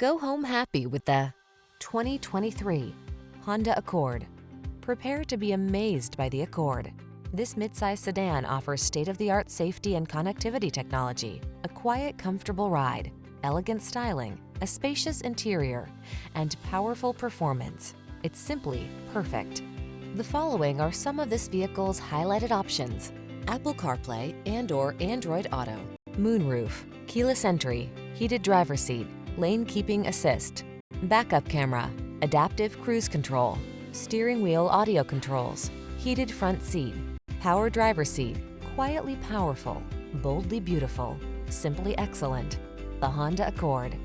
Go home happy with the 2023 Honda Accord. Prepare to be amazed by the Accord. This midsize sedan offers state-of-the-art safety and connectivity technology, a quiet, comfortable ride, elegant styling, a spacious interior, and powerful performance. It's simply perfect. The following are some of this vehicle's highlighted options: Apple CarPlay and/or Android Auto, moonroof, keyless entry, heated driver's seat, lane keeping assist, backup camera, adaptive cruise control, steering wheel audio controls, heated front seat, power driver's seat. Quietly powerful, boldly beautiful, simply excellent. The Honda Accord.